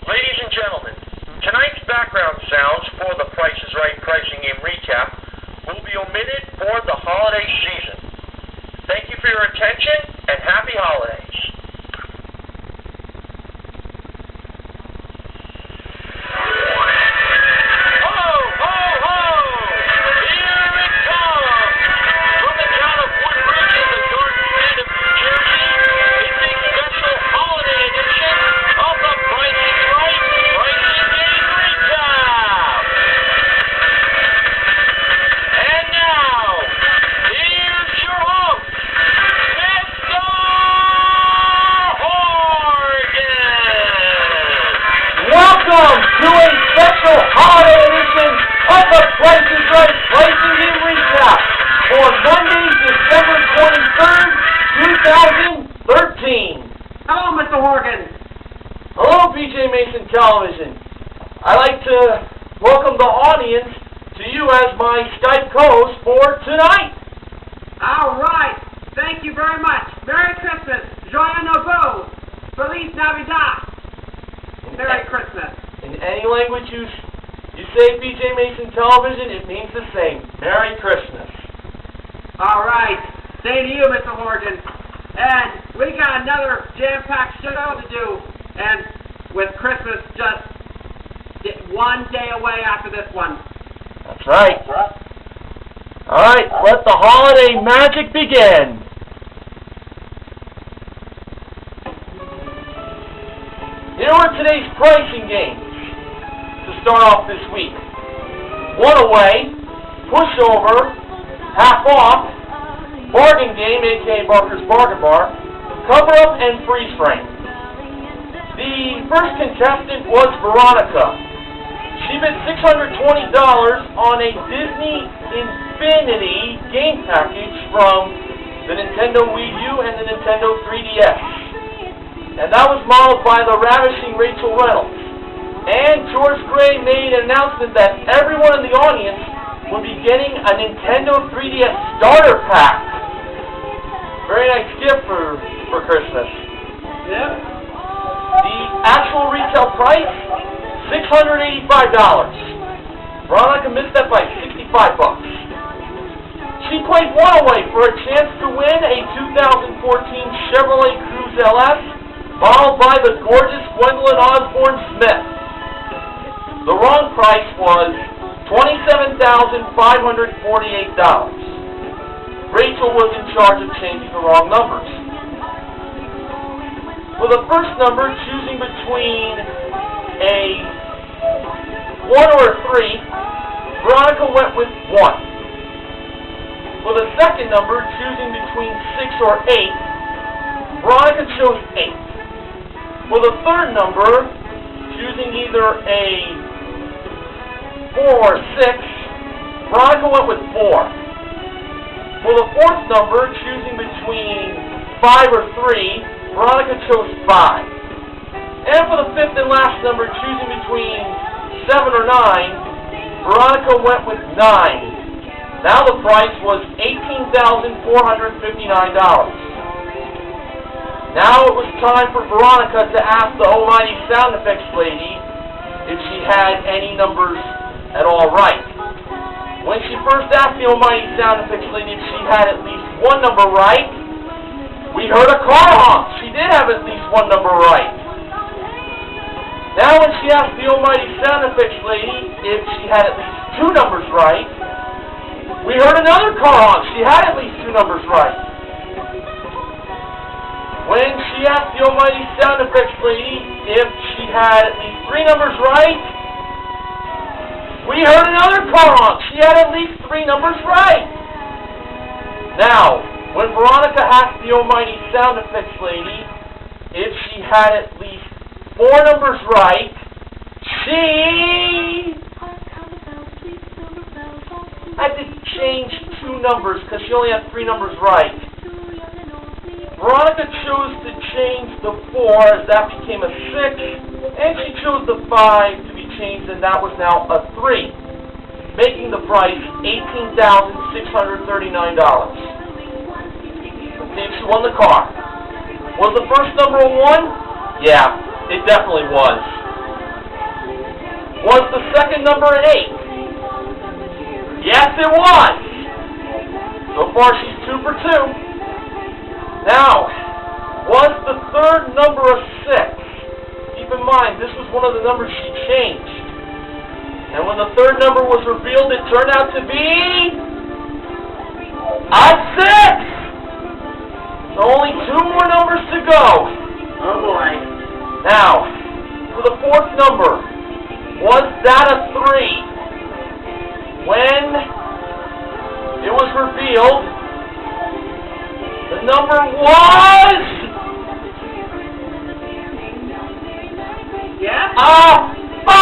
Ladies and gentlemen, tonight's background sounds for the Price is Right pricing game recap will be omitted for the holiday season. Thank you for your attention and happy holidays. Welcome to a special holiday edition of the Price is Right Pricing Game Recap for Monday, December 23rd, 2013. Hello, Mr. Horgan. Hello, BJMasonTelevision. I'd like to welcome the audience to you as my Skype co-host for tonight. All right. Thank you very much. Merry Christmas. Joyeux Nouveau. Feliz Navidad. Merry Christmas. In any language you say BJ Mason Television, it means the same. Merry Christmas. All right. Same to you, Mr. Horgan. And we got another jam-packed show to do. And with Christmas just one day away after this one. That's right. All right. Let the holiday magic begin. Here are today's pricing games to start off this week. One away, pushover, half off, bargain game, aka Barker's Bargain Bar, cover up, and freeze frame. The first contestant was Veronica. She bid $620 on a Disney Infinity game package from the Nintendo Wii U and the Nintendo 3DS. And that was modeled by the Ravishing Rachel Reynolds. And George Gray made an announcement that everyone in the audience would be getting a Nintendo 3DS starter pack. Very nice gift for Christmas. Yep. The actual retail price, $685. Veronica missed that by $65. She played one away for a chance to win a 2014 Chevrolet Cruze LS, modeled by the Gorgeous Gwendolyn Osbourne-Smith. The wrong price was $27,548. Rachel was in charge of changing the wrong numbers. For the first number, choosing between a 1 or a 3, Veronica went with 1. For the second number, choosing between 6 or 8, Veronica chose 8. For the third number, choosing either a 4 or 6, Veronica went with 4. For the fourth number, choosing between 5 or 3, Veronica chose 5. And for the fifth and last number, choosing between 7 or 9, Veronica went with 9. Now the price was $18,459. Now it was time for Veronica to ask the almighty sound effects lady if she had any numbers at all right. When she first asked the almighty sound effects lady if she had at least one number right, we heard a car honk. She did have at least one number right. Now when she asked the almighty sound effects lady if she had at least 2 numbers right, we heard another car honk. She had at least 2 numbers right. When she asked the almighty sound effects lady if she had at least 3 numbers right, we heard another car honk. She had at least 3 numbers right. Now, when Veronica asked the almighty sound effects lady if she had at least 4 numbers right, she had to change 2 numbers because she only had 3 numbers right. Veronica chose to change the 4 as that became a 6, and she chose the 5 to be changed, and that was now a 3, making the price $18,639. See if she won the car. Was the first number a 1? Yeah, it definitely was. Was the second number an 8? Yes, it was. So far, she's 2 for 2. Now, was the third number a 6? Keep in mind, this was one of the numbers she changed. And when the third number was revealed, it turned out to be a 6! So only 2 more numbers to go. Oh boy. Now, for the fourth number, was that a 3? When it was revealed, the number was Yeah? a 5!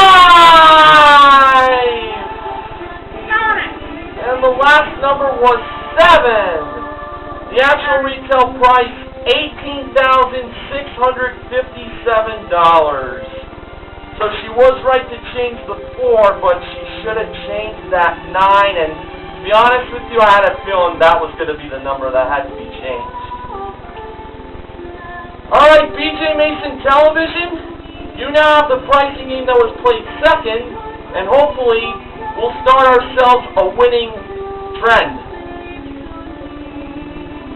Darn it! And the last number was 7. The actual retail price, $18,657. So she was right to change the 4, but she should have changed that 9. And to be honest with you, I had a feeling that was going to be the number that had to be changed. Alright, BJ Mason Television, you now have the pricing game that was played second, and hopefully we'll start ourselves a winning trend.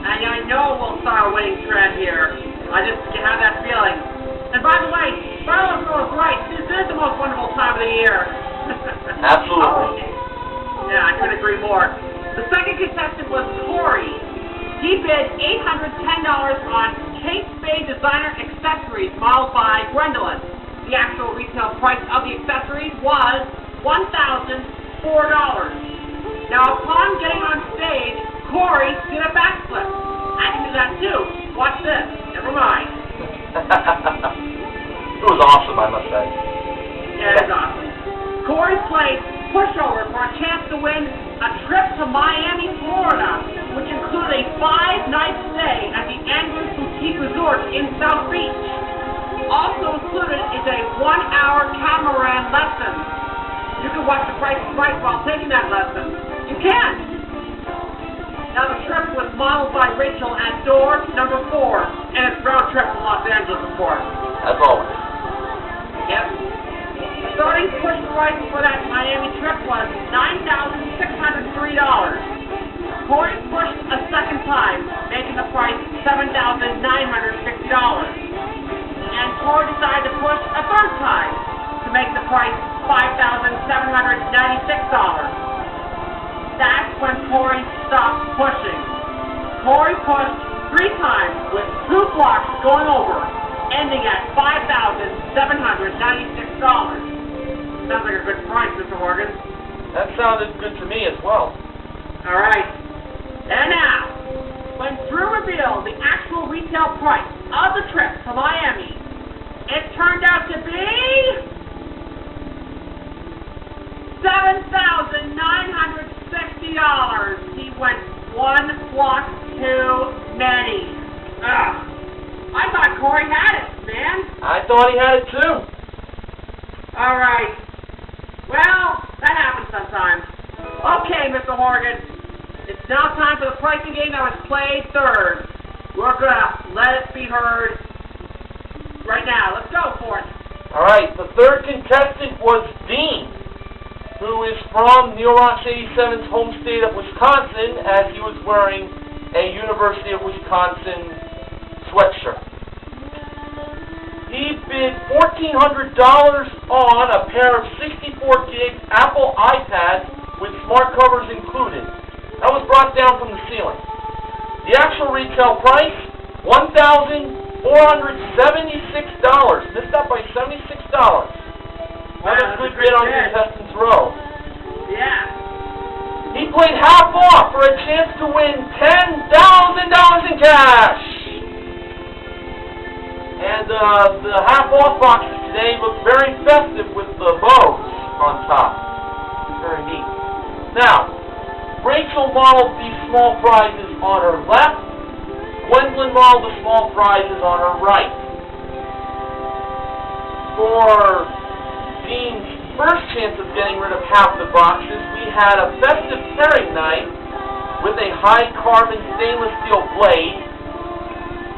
And I know we'll start a winning trend here. I just have that feeling. And by the way, Barlow was right. This is the most wonderful time of the year. Absolutely. Yeah, I couldn't agree more. The second contestant was Corey. He bid $810 on Kate Spade designer accessories modeled by Gwendolyn. The actual retail price of the accessories was $1,004. Now, upon getting on stage, Corey did a backflip. I can do that too. Watch this. Never mind. It was awesome, I must say. Yeah, it was awesome. Corey played pushover for a chance to win a trip to Miami, Florida, which included a 5-night stay at the Anglers Boutique Resort in South Beach. Also included is a 1-hour catamaran lesson. You can watch The Price is Right while taking that lesson. You can! Now the trip was modeled by Rachel at door number 4, and it's round trip from Los Angeles, of course. As always. Yep. The starting push price for that Miami trip was $9,603. Corey pushed a second time, making the price $7,960. And Corey decided to push a third time to make the price $5,796. That's when Corey stopped pushing. Corey pushed 3 times with 2 blocks going over, ending at $5,796. Sounds like a good price, Mr. Morgan. That sounded good to me as well. All right. And now, when Drew revealed the actual retail price of the trip to Miami, it turned out to be $7,960. He went 1 block too many. Ugh. I thought Corey had it, man. I thought he had it too. All right. Well, that happens sometimes. Okay, Mr. Horgan. It's now time for the pricing game that was played third. We're going to let it be heard right now. Let's go for it. All right, the third contestant was Dean, who is from Neil Rocks 87's home state of Wisconsin, as he was wearing a University of Wisconsin sweatshirt. He bid $1,400 on a pair of 64-gig Apple iPads with smart covers included. That was brought down from the ceiling. The actual retail price, $1,476. Missed out by $76. Another good bid on Contestant's Row. Yeah. He played half off for a chance to win $10,000 in cash. And the half-off boxes today look very festive with the bows on top. Very neat. Now, Rachel modeled these small prizes on her left. Gwendolyn modeled the small prizes on her right. For Dean's first chance of getting rid of half the boxes, we had a festive paring knife with a high-carbon stainless steel blade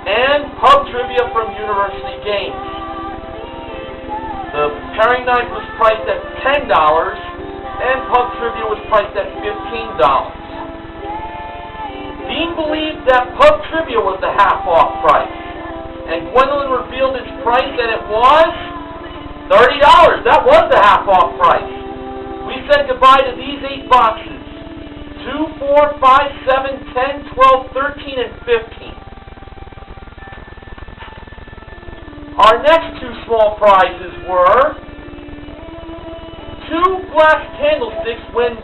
and pub trivia from University Games. The paring knife was priced at $10, and pub trivia was priced at $15. Dean believed that pub trivia was the half-off price, and Gwendolyn revealed its price, and it was $30. That was the half-off price. We said goodbye to these 8 boxes: 2, 4, 5, 7, 10, 12, 13, and 15. Our next 2 small prizes were 2 glass candlesticks, when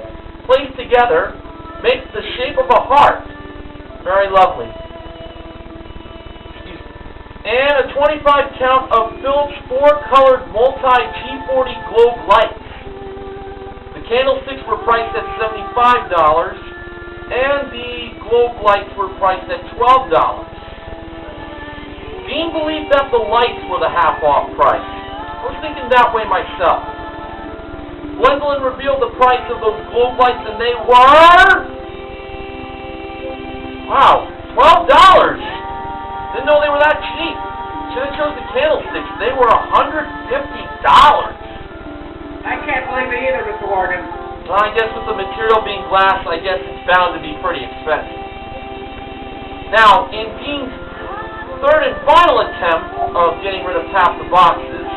placed together, make the shape of a heart. Very lovely. Excuse me. And a 25 count of Philips 4-colored multi-G40 globe lights. The candlesticks were priced at $75, and the globe lights were priced at $12. Dean believed that the lights were the half-off price. I was thinking that way myself. Gwendolyn revealed the price of those globe lights, and they were... wow, $12! Didn't know they were that cheap. Should have chose the candlesticks. They were $150. I can't believe it either, Mr. Horgan. Well, I guess with the material being glass, I guess it's bound to be pretty expensive. Now, in Dean's third and final attempt of getting rid of half the boxes,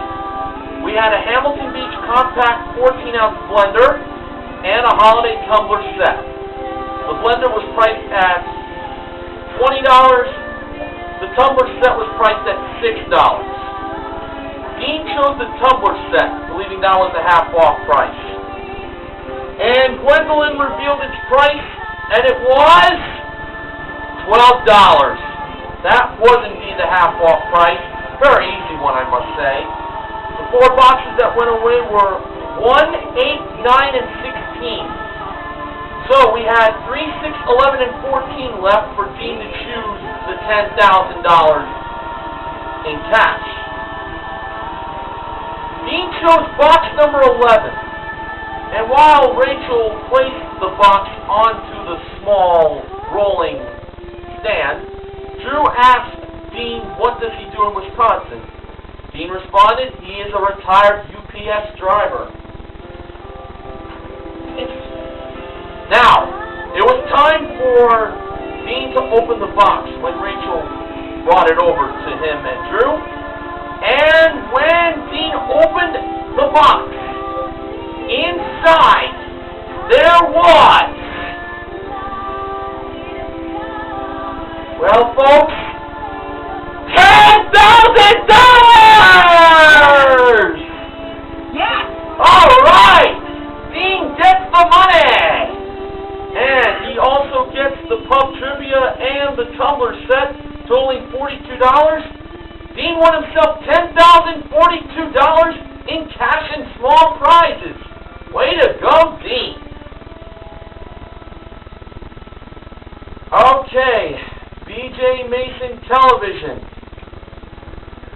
we had a Hamilton Beach compact 14-ounce blender and a holiday tumbler set. The blender was priced at $20. The tumbler set was priced at $6. Dean chose the tumbler set, believing that was the half-off price. And Gwendolyn revealed its price, and it was $12. That was indeed the half-off price. Very easy one, I must say. The 4 boxes that went away were 1, 8, 9, and 16. So we had 3, 6, 11, and 14 left for Dean to choose the $10,000 in cash. Dean chose box number 11, and while Rachel placed the box onto the small rolling stand, Drew asked Dean, what does he do in Wisconsin? Dean responded, he is a retired UPS driver. Now, it was time for Dean to open the box when Rachel brought it over to him and Drew. And when Dean opened the box, inside there was, well, folks, $10,000! Yes! All right! Dean gets the money! And he also gets the pub trivia and the tumbler set, totaling $42. Dean won himself $10,042 in cash and small prizes. Way to go, Dean. Okay, BJMasonTelevision.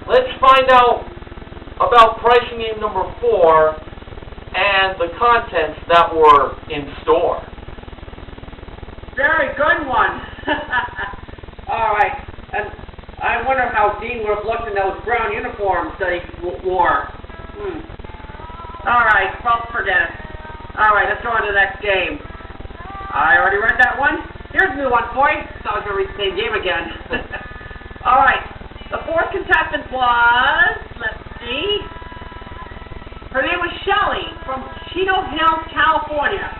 Let's find out about pricing game number 4 and the contents that were in store. Very good one. All right. And I wonder how Dean would have looked in those brown uniforms that he wore. All right. Well, forget it. All right. Let's go on to the next game. I already read that one. Here's a new one for you. So I was going to read the same game again. All right. The 4th contestant was, let's see. Her name was Shelley from Chino Hills, California.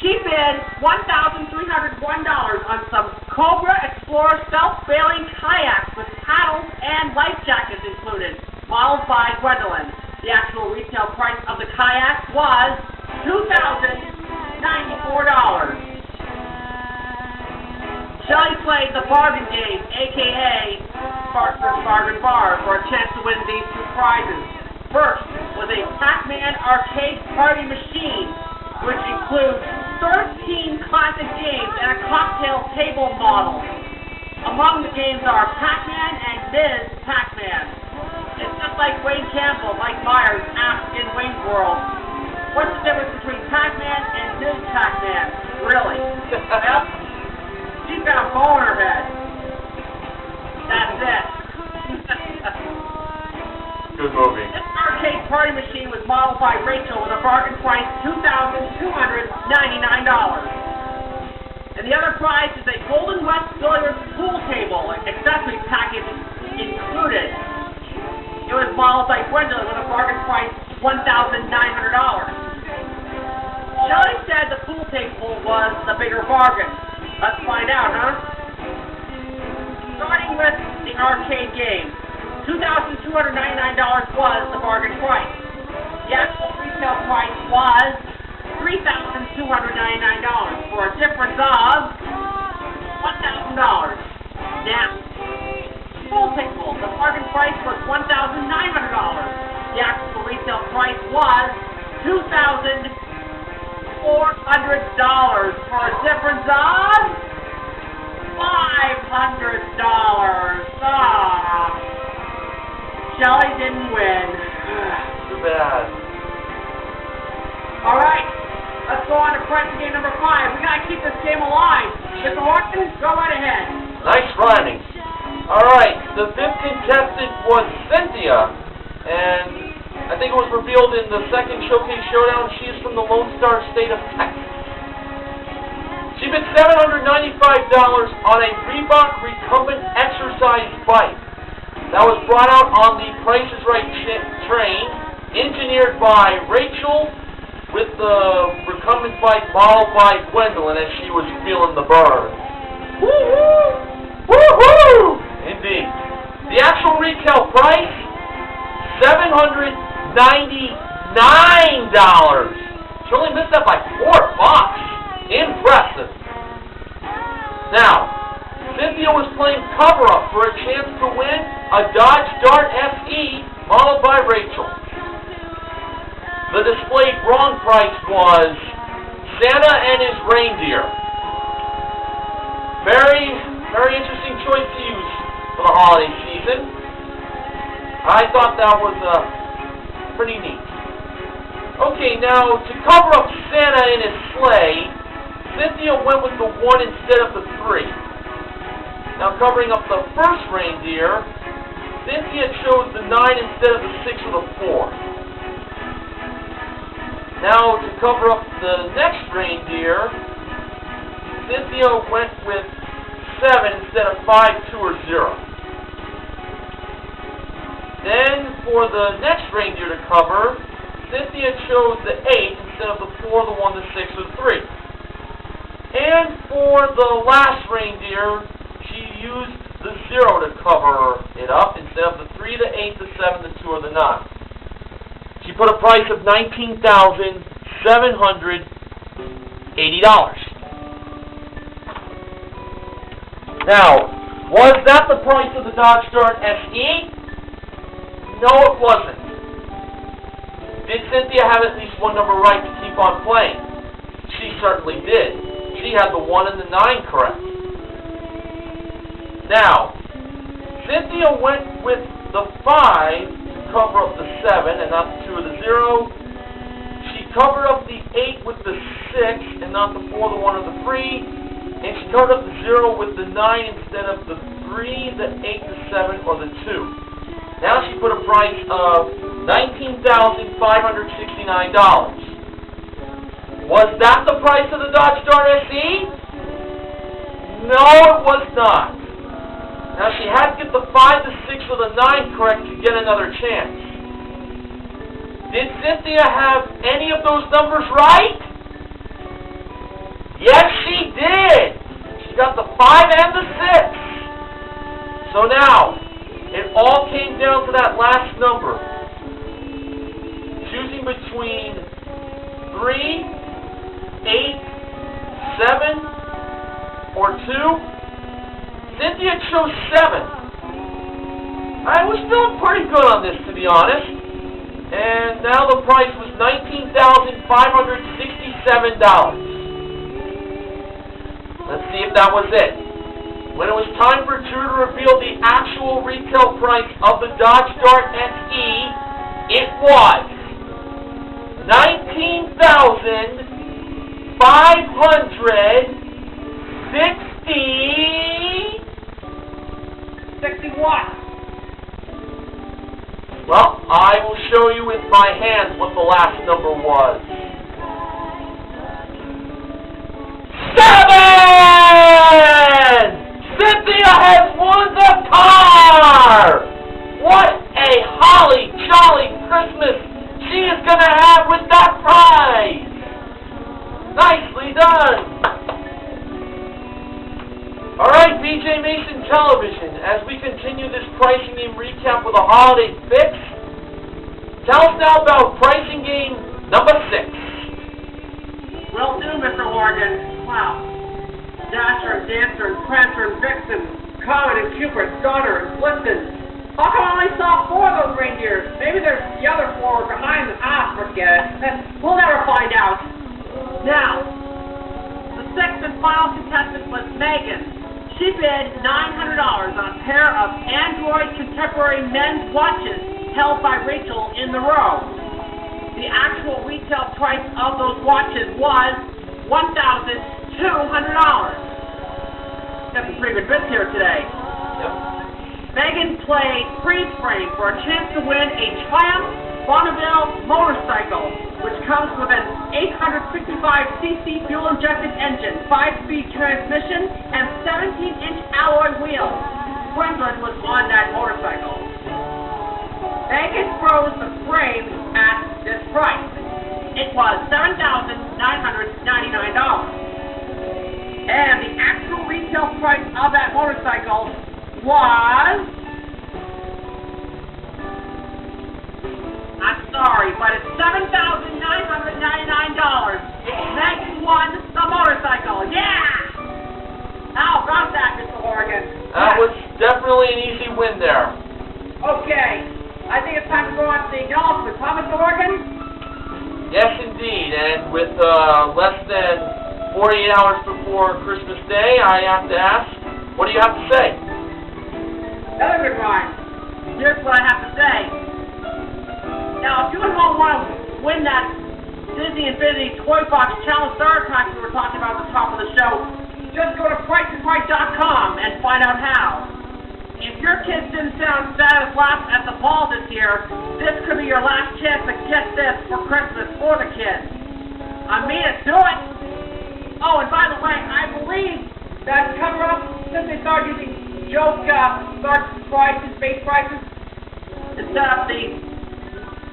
She bid $1,301 on some Cobra Explorer self-bailing kayaks with paddles and life jackets included, modeled by Gwendolyn. The actual retail price of the kayak was $2,094. Shelley played the bargain game, a.k.a. Sparkler's Bargain Bar, for a chance to win these 2 prizes. First was a Pac-Man arcade party machine, which includes 13 classic games and a cocktail table model. Among the games are Pac-Man and Ms. Pac-Man. It's just like Wayne Campbell, Mike Myers asked in Wayne's World, what's the difference between Pac-Man and Ms. Pac-Man? Really? Well, she's got a bone in her head. That's it. Good movie. This arcade party machine was modeled by Rachel with a bargain price $2,299. And the other prize is a Golden West Billiards pool table, accessory package included. It was modeled by Gwendolyn with a bargain price $1,900. Shelley said the pool table was the bigger bargain. Let's find out, huh? Starting with the arcade game, $2,299 was the bargain price. The actual retail price was $3,299 for a difference of $1,000. Now, pool table, the bargain price was $1,900. The actual retail price was $2,400 for a difference of $500. Shelley didn't win. Too bad. All right, let's go on to pricing game number 5. We gotta keep this game alive. Mr. Horton, go right ahead. Nice rhyming. All right, the fifth contestant was Cynthia, and I think it was revealed in the second Showcase Showdown. She is from the Lone Star State of Texas. She bid $795 on a Reebok recumbent exercise bike that was brought out on the Price is Right train, engineered by Rachel, with the recumbent bike modeled by Gwendolyn as she was feeling the burn. Woo-hoo! Woo-hoo! Indeed. The actual retail price, $799. She only missed that by $4. Impressive. Now, Cynthia was playing cover-up for a chance to win a Dodge Dart SE modeled by Rachel. The displayed wrong price was Santa and his reindeer. Very, very interesting choice to use for the holiday season. I thought that was pretty neat. Okay, now to cover up Santa in his sleigh, Cynthia went with the 1 instead of the 3. Now covering up the first reindeer, Cynthia chose the 9 instead of the 6 or the 4. Now, to cover up the next reindeer, Cynthia went with 7 instead of 5, 2, or 0. Then, for the next reindeer to cover, Cynthia chose the 8 instead of the 4, the 1, the 6, or the 3. And for the last reindeer, she used the 0 to cover it up instead of the 3, the 8, the 7, the 2, or the 9. She put a price of $19,780. Now, was that the price of the Dodge Dart SE? No, it wasn't. Did Cynthia have at least one number right to keep on playing? She certainly did. She had the 1 and the 9 correct. Now, Cynthia went with the 5 cover up the 7 and not the 2 or the 0. She covered up the 8 with the 6 and not the 4, the 1, or the 3. And she covered up the 0 with the 9 instead of the 3, the 8, the 7, or the 2. Now she put a price of $19,569. Was that the price of the Dodge Dart SE? No, it was not. Now, she had to get the 5, the 6, or the 9 correct to get another chance. Did Cynthia have any of those numbers right? Yes, she did. She got the 5 and the 6. So now, it all came down to that last number. Choosing between 3, 8, 7, or 2. Cynthia chose 7. I was feeling pretty good on this, to be honest. And now the price was $19,567. Let's see if that was it. When it was time for Drew to reveal the actual retail price of the Dodge Dart SE, it was $19,560. 60 what? Well, I will show you with my hands what the last number was. 7! Cynthia has won the car! What a holly jolly Christmas she is going to have with that prize! Nicely done! Alright, BJ Mason Television, as we continue this pricing game recap with a holiday fix, tell us now about pricing game number 6. Will do, Mr. Morgan. Wow. Dasher and Dancer and Prancer and Vixen, Comet and Cupid, Donner and Blitzen. How come I only saw 4 of those reindeers? Maybe there's the other 4 behind them. Ah, forget it. We'll never find out. Now, the 6th and final contestant was Megan. She bid $900 on a pair of Android contemporary men's watches held by Rachel in the row. The actual retail price of those watches was $1,200. Got some pretty good bids here today. Yep. Megan played freeze frame for a chance to win a Triumph Bonneville motorcycle, which comes with an 865cc fuel-injected engine, 5-speed transmission, and 17-inch alloy wheels. Gwendolyn was on that motorcycle. Megan froze the frame at this price. It was $7,999. And the actual retail price of that motorcycle was... I'm sorry, but it's $7,999. Megan won the motorcycle. Yeah! How about that, Mr. Morgan? That was definitely an easy win there. Okay. I think it's time to go on to the acknowledgments, huh, Mr. Morgan? Yes, indeed. And with less than 48 hours before Christmas Day, I have to ask, what do you have to say? Another good rhyme. Here's what I have to say. Now, if you at home want to win that Disney Infinity Toy Box Challenge Starter Pack we were talking about at the top of the show, just go to PriceIsRight.com and find out how. If your kids didn't sound sad as last at the ball this year, this could be your last chance to get this for Christmas for the kids. I mean it, do it! Oh, and by the way, I believe that cover-up, since they started using joke start prices, base prices, instead of the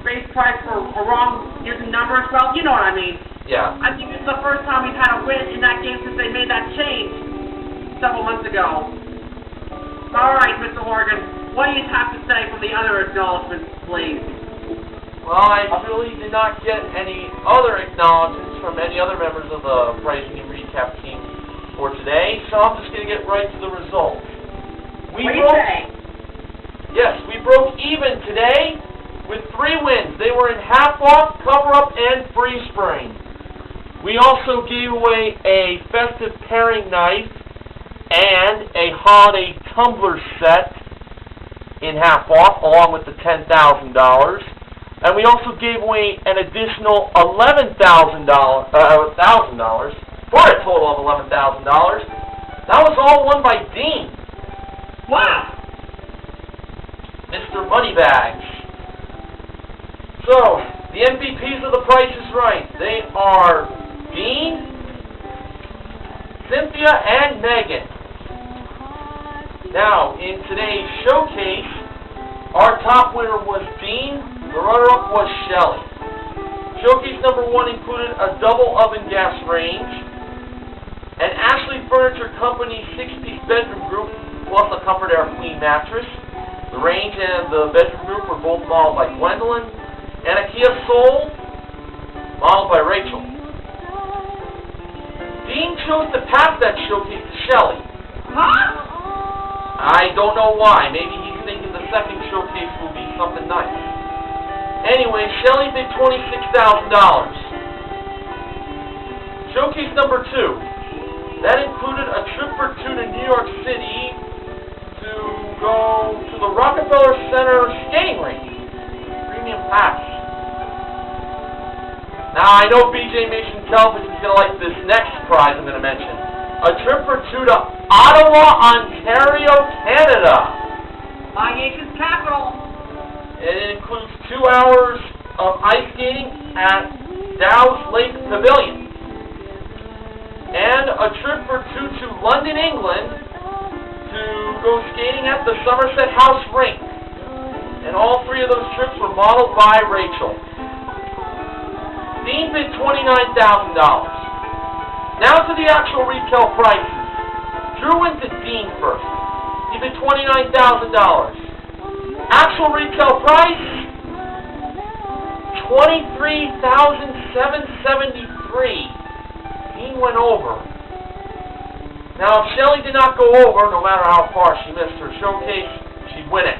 base price for a wrong using numbers, well, you know what I mean. Yeah. I think it's the first time we've had a win in that game since they made that change several months ago. All right, Mr. Morgan, what do you have to say from the other acknowledgments, please? Well, I really did not get any other acknowledgments from any other members of the pricing and recap team for today, so I'm just going to get right to the results. What do you say? Yes, we broke even today with 3 wins. They were in half-off, cover-up, and freeze frame. We also gave away a festive paring knife and a holiday tumbler set in half-off, along with the $10,000. And we also gave away an additional $1,000 for a total of $11,000. That was all won by Dean. Wow! Mr. Moneybags. So, the MVPs of The Price is Right. They are Dean, Cynthia, and Megan. Now, in today's showcase, our top winner was Dean. The runner-up was Shelley. Showcase number 1 included a double oven gas range, an Ashley Furniture Company 6-piece bedroom group, plus a Comfort Air Queen mattress. The range and the bedroom group were both modeled by Gwendolyn, and a Kia Soul, modeled by Rachel. Dean chose to pass that showcase to Shelley. Huh? I don't know why. Maybe he's thinking the second showcase will be something nice. Anyway, Shelley bid $26,000. Showcase number 2. That included a trip for 2 to New York City to go to the Rockefeller Center skating rink. Premium pass. Now, I know BJ Mason Television is going to like this next prize I'm going to mention. A trip for 2 to Ottawa, Ontario, Canada. My nation's capital. It includes 2 hours of ice skating at Dow's Lake Pavilion, and a trip for 2 to London, England, to go skating at the Somerset House Rink. And all 3 of those trips were modeled by Rachel. Dean bid $29,000. Now to the actual retail prices. Drew went to Dean first. He bid $29,000. Actual retail price, $23,773. Dean went over. Now, if Shelley did not go over, no matter how far she missed her showcase, she'd win it.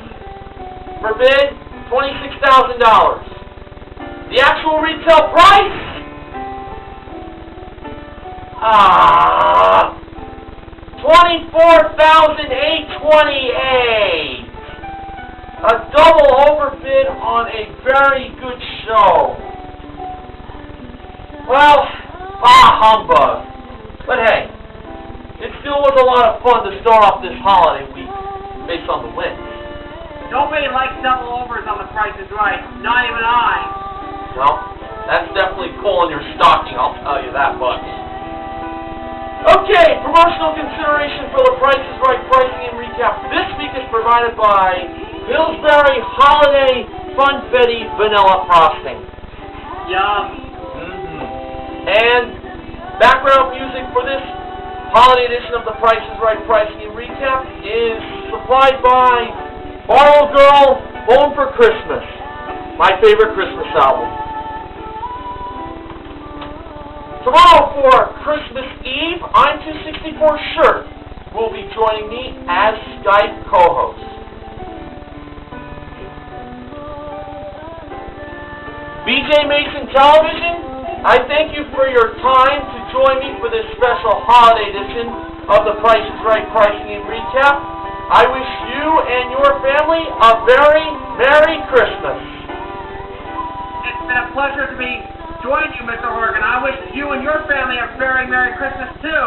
For bid, $26,000. The actual retail price, $24,828. A double overbid on a very good show. Well, humbug. But hey, it still was a lot of fun to start off this holiday week based on the wins. Nobody likes double overs on The Price is Right. Not even I. Well, that's definitely pulling your stocking, I'll tell you that much. Okay, promotional consideration for The Price is Right pricing and recap this week is provided by Pillsbury Holiday Funfetti Vanilla Frosting. Yum. And background music for this holiday edition of The Price is Right pricing and recap is supplied by Borrow Girl, Home for Christmas, my favorite Christmas album. Tomorrow for Christmas Eve, I'm 264 Shirt will be joining me as Skype co-host. BJMasonTelevision, I thank you for your time to join me for this special holiday edition of The Price is Right pricing and recap. I wish you and your family a very Merry Christmas. It's been a pleasure to be joining you, Mr. Horgan. I wish you and your family a very Merry Christmas, too.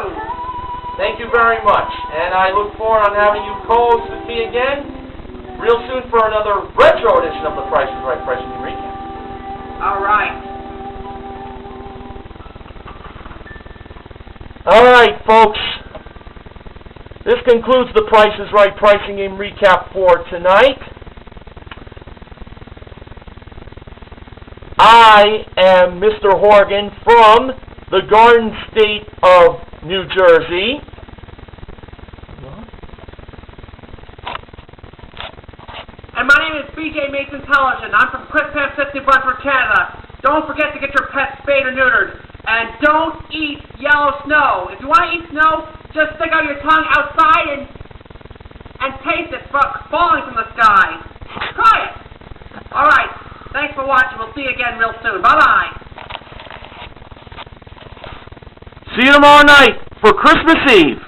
Thank you very much, and I look forward on having you co-host with me again real soon for another retro edition of The Price is Right pricing and recap. All right. All right, folks. This concludes The Price is Right pricing and recap for tonight. I am Mr. Horgan from the Garden State of New Jersey. And my name is BJMasonTelevision. I'm from Quinnipiac, New Brunswick, Canada. Don't forget to get your pets spayed or neutered. And don't eat yellow snow. If you want to eat snow, just stick out your tongue outside and taste it falling from the sky. Try it. All right. Thanks for watching. We'll see you again real soon. Bye-bye. See you tomorrow night for Christmas Eve.